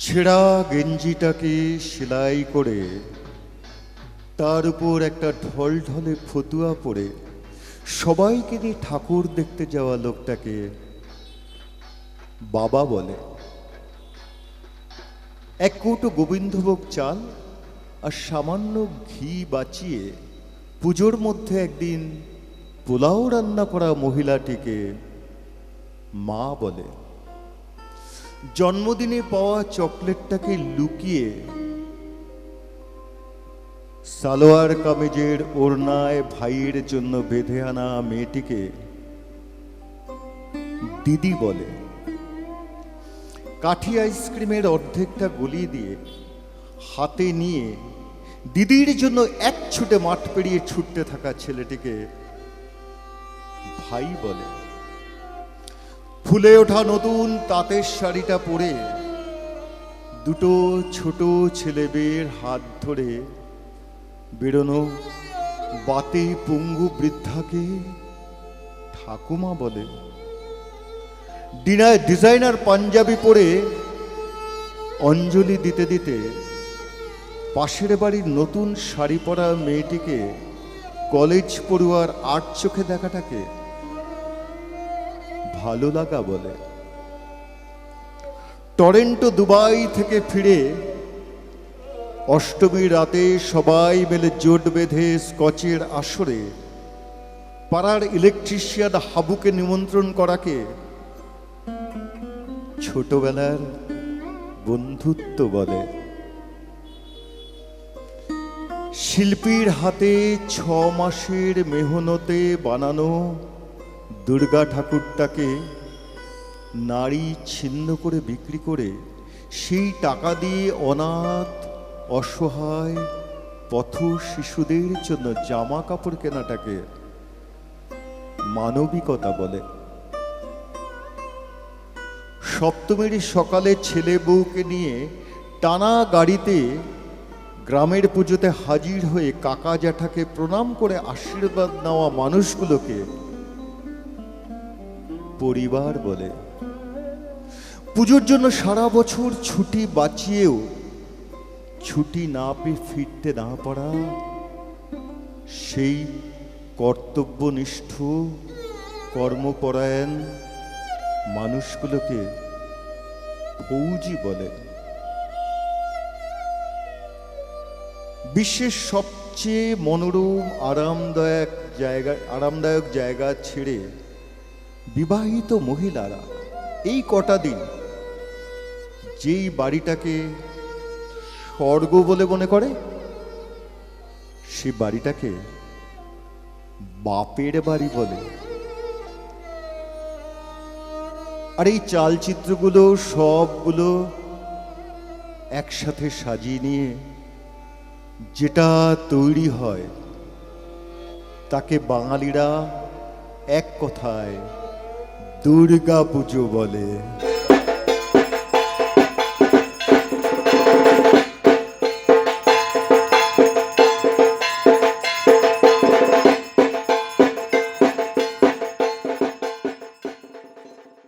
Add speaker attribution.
Speaker 1: ছেঁড়া গেঞ্জিটাকে সেলাই করে তার উপর একটা ঢলঢলে ফতুয়া পরে সবাইকে নিয়ে ঠাকুর দেখতে যাওয়া লোকটাকে বাবা বলে। এক কৌটো গোবিন্দভোগ চাল আর সামান্য ঘি বাঁচিয়ে পুজোর মধ্যে একদিন পোলাও রান্না করা মহিলাটিকে মা বলে। জন্মদিনে পাওয়া চকলেটটাকে লুকিয়ে সালোয়ার কামিজের ওড়নায় ভাইয়ের জন্য বেঁধে আনা মেয়েটিকে দিদি বলে। কাঠি আইসক্রিমের অর্ধেকটা গলিয়ে দিয়ে হাতে নিয়ে দিদির জন্য এক ছুটে মাঠ পেরিয়ে ছুটতে থাকা ছেলেটিকে ভাই বলে। ফুলে ওঠা নতুন তাঁতের শাড়িটা পরে দুটো ছোট ছেলেমেয়ের হাত ধরে বেরোনো বাতে পঙ্গু বৃদ্ধাকে ঠাকুমা বলে। ডিজাইনার পাঞ্জাবি পরে অঞ্জলি দিতে দিতে পাশের বাড়ির নতুন শাড়ি পরা মেয়েটিকে কলেজ পড়ুয়ার আট চোখে দেখাটাকে ভালো লাগা বলে। টরেন্টো দুবাই থেকে ফিরে অষ্টমীর রাতে সবাই মিলে জোট বেঁধে স্কচের আসরে পাড়ার ইলেকট্রিশিয়ান হাবুকে নিমন্ত্রণ করাকে ছোটবেলার বন্ধুত্ব বলে। শিল্পীর হাতে 6 মাসের মেহনতে বানানো দুর্গা ঠাকুরটাকে নারী ছিন্ন করে বিক্রি করে সেই টাকা দিয়ে অনাথ অসহায় পথ শিশুদের জন্য জামা কাপড় কেনাটাকে মানবিকতা বলে। সপ্তমীর সকালে ছেলে বউকে নিয়ে টানা গাড়িতে গ্রামের পুজোতে হাজির হয়ে কাকা জ্যাঠাকে প্রণাম করে আশীর্বাদ নেওয়া মানুষগুলোকে পরিবার বলে। পুজোর জন্য সারা বছর ছুটি বাঁচিয়েও ছুটি না পেয়ে ফিরতে না পারা সেই কর্তব্যনিষ্ঠ কর্মপরায়ণ মানুষগুলোকে ফৌজি বলে। বিশ্বের সবচেয়ে মনোরম আরামদায়ক জায়গা ছেড়ে বিবাহিত মহিলারা এই কটা দিন যেই বাড়িটাকে স্বর্গ বলে মনে করে সে বাড়িটাকে বাপের বাড়ি বলে। আর এই চালচিত্রগুলো সবগুলো একসাথে সাজিয়ে নিয়ে যেটা তৈরি হয় তাকে বাঙালিরা এক কথায় দুর্গা পুজো বলে।